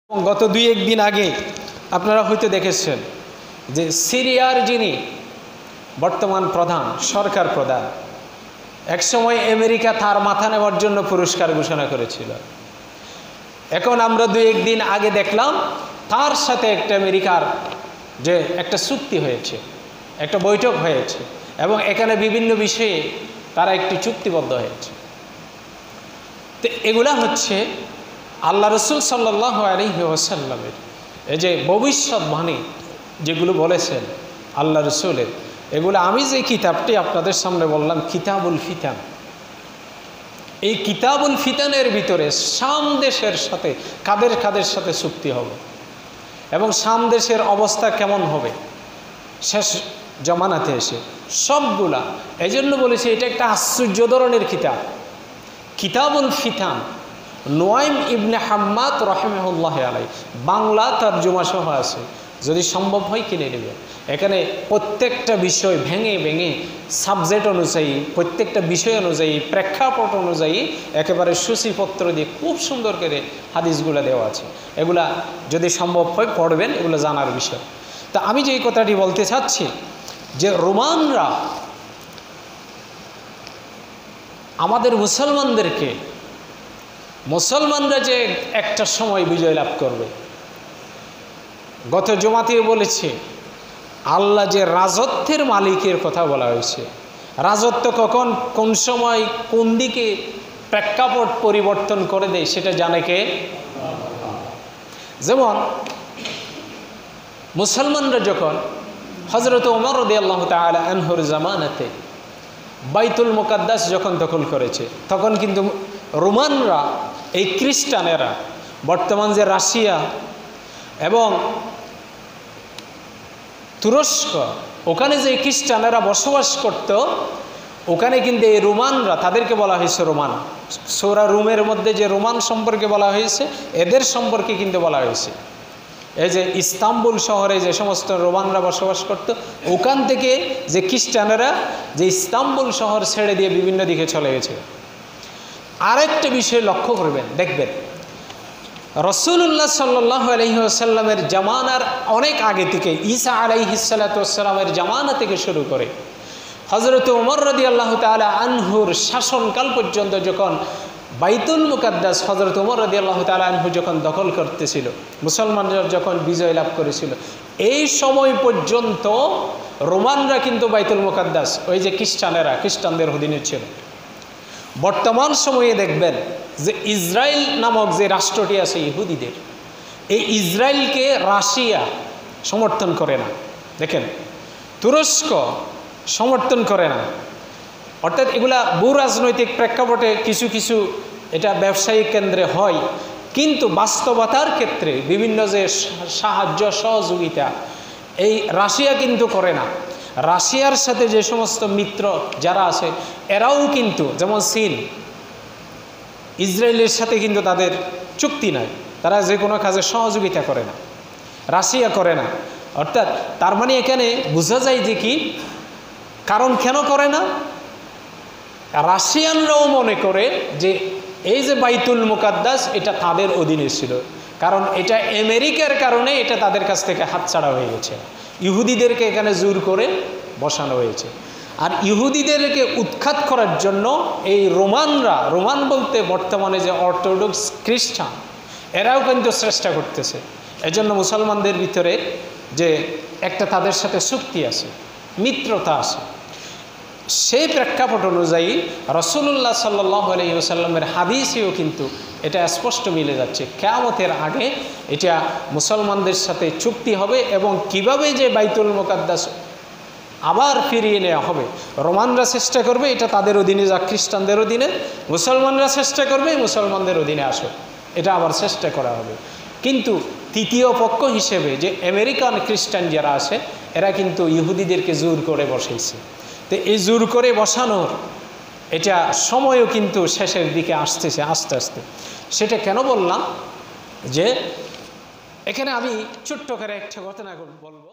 গত 2-1 দিন আগে আপনারা হয়তো দেখেছেন যে সিরিয়ার যিনি বর্তমান প্রধান সরকার প্রধান একসময় আমেরিকা তার মাথা নেওয়ার জন্য পুরস্কার ঘোষণা করেছিল। এখন আমরা 2-1 দিন আগে দেখলাম তার সাথে একটা আমেরিকার যে একটা চুক্তি হয়েছে, একটা বৈঠক হয়েছে এবং এখানে বিভিন্ন বিষয়ে তারা একটি চুক্তিবদ্ধ হয়েছে। তো এগুলা হচ্ছে আল্লাহ রসুল সাল্লাল্লাহু আলাইহি ওয়াসাল্লামের এই যে ভবিষ্যৎবাণী যেগুলো বলেছেন আল্লাহ রসুলের, এগুলো আমি যে কিতাবটি আপনাদের সামনে বললাম কিতাবুল ফিতান, এই কিতাবুল ফিতানের ভিতরে শাম দেশের সাথে কাদের সাথে চুক্তি হবে এবং শাম দেশের অবস্থা কেমন হবে শেষ জমানাতে এসে সবগুলা, এই জন্য বলেছি এটা একটা আশ্চর্য ধরনের কিতাব। কিতাবুল ফিতান নুয়াইম ইবনে হাম্মাদ রাহিমাহুল্লাহ আলাই, বাংলা তরজমা সহ আছে, যদি সম্ভব হয় কিনে নেবেন। এখানে প্রত্যেকটা বিষয় ভেঙে ভেঙে সাবজেক্ট অনুযায়ী, প্রত্যেকটা বিষয় অনুযায়ী, প্রেক্ষাপট অনুযায়ী একেবারে সূচিপত্র দিয়ে খুব সুন্দর করে হাদিসগুলো দেওয়া আছে। এগুলা যদি সম্ভব হয় পড়বেন, এগুলো জানার বিষয়। তা আমি যে কথাটি বলতে চাচ্ছি যে রোমানরা আমাদের মুসলমানরা যে একটা সময় বিজয় লাভ করবে, গত জমাতেও বলেছে আল্লাহ যে রাজত্বের মালিকের কথা বলা হয়েছে, রাজত্ব কখন কোন সময় কোন দিকে প্রেক্ষাপট পরিবর্তন করে দেয় সেটা জানে কে? যেমন মুসলমানরা যখন হযরত ওমর রাদিয়াল্লাহু তাআলা আনহুর জামানাতে বাইতুল মুকাদ্দাস যখন দখল করেছে, তখন কিন্তু রোমানরা, এই খ্রিস্টানেরা, বর্তমান যে রাশিয়া এবং তুরস্ক, ওখানে যে খ্রিস্টানেরা বসবাস করত, ওখানে কিন্তু এই রোমানরা, তাদেরকে বলা হয়েছে রোমান। সূরা রুমের মধ্যে যে রোমান সম্পর্কে বলা হয়েছে, এদের সম্পর্কে কিন্তু বলা হয়েছে। এই যে ইস্তাম্বুল শহরে যে সমস্ত রোমানরা বসবাস করত, ওখান থেকে যে খ্রিস্টানেরা যে ইস্তাম্বুল শহর ছেড়ে দিয়ে বিভিন্ন দিকে চলে গেছে। আরেকটা বিষয় লক্ষ্য করবেন, দেখবেন রাসূলুল্লাহ সাল্লাল্লাহু আলাইহি ওয়াসাল্লামের জামানার অনেক আগে থেকে, ঈসা আলাইহিস সালাতু ওয়াসসালামের জামানা থেকে শুরু করে হযরত ওমর রাদিয়াল্লাহু তাআলা আনহুর শাসনকাল পর্যন্ত, যখন বাইতুল মুকাদ্দাস হযরত ওমর রাদিয়াল্লাহু তাআলা আনহু যখন দখল করতেছিল, মুসলমানরা যখন বিজয় লাভ করেছিল, এই সময় পর্যন্ত রোমানরা কিন্তু বাইতুল মুকাদ্দাস, ওই যে খ্রিস্টানদের অধীনে ছিল। বর্তমান সময়ে দেখবেন যে ইসরায়েল নামক যে রাষ্ট্রটি আছে ইহুদিদের, এই ইসরায়েলকে রাশিয়া সমর্থন করে না, দেখেন তুরস্ক সমর্থন করে না। অর্থাৎ এগুলা ভূ রাজনৈতিক প্রেক্ষাপটে কিছু কিছু এটা ব্যবসায়িক কেন্দ্রে হয়, কিন্তু বাস্তবতার ক্ষেত্রে বিভিন্ন যে সাহায্য সহযোগিতা এই রাশিয়া কিন্তু করে না। রাশিয়ার সাথে যে সমস্ত মিত্র যারা আছে এরাও কিন্তু, যেমন চীন, ইসরায়েলের সাথে কিন্তু তাদের চুক্তি নাই, তারা যে কোনো কাজে সহযোগিতা করে না, রাশিয়া করে না। অর্থাৎ তার মানে এখানে বোঝা যায় যে কি কারণ কেন করে না, রাশিয়ানরাও মনে করে যে এই যে বাইতুল মুকাদ্দাস এটা তাদের অধীনে ছিল, কারণ এটা আমেরিকার কারণে এটা তাদের কাছ থেকে হাতছাড়া হয়ে গেছে। ইহুদিদেরকে এখানে জোর করে বসানো হয়েছে। আর ইহুদিদেরকে উৎখাত করার জন্য এই রোমান বলতে বর্তমানে যে অর্থোডক্স খ্রিস্টান, এরাও কিন্তু চেষ্টা করতেছে। এজন্য মুসলমানদের ভিতরে যে একটা তাদের সাথে চুক্তি আছে, মিত্রতা আছে, সেই প্রেক্ষাপট অনুযায়ী রাসূলুল্লাহ সাল্লাল্লাহু আলাইহি ওয়াসাল্লামের হাদিসেও কিন্তু এটা স্পষ্ট মিলে যাচ্ছে। কিয়ামতের আগে এটা মুসলমানদের সাথে চুক্তি হবে এবং কিভাবে যে বাইতুল মুকাদ্দাস আবার ফিরিয়ে নেওয়া হবে, রোমানরা চেষ্টা করবে এটা তাদের অধীনে যা খ্রিস্টানদের অধীনে, মুসলমানরা চেষ্টা করবে মুসলমানদের অধীনে আসো, এটা আবার চেষ্টা করা হবে। কিন্তু তৃতীয় পক্ষ হিসেবে যে আমেরিকান খ্রিস্টান যারা আছে, এরা কিন্তু ইহুদিদেরকে জোর করে বসাইছে। তো এই জোর করে বসানোর এটা সময়ও কিন্তু শেষের দিকে আসতেছে আস্তে আস্তে। সেটা কেন বললাম, যে এখানে আমি ছোট্ট করে একটা ঘটনা বলবো।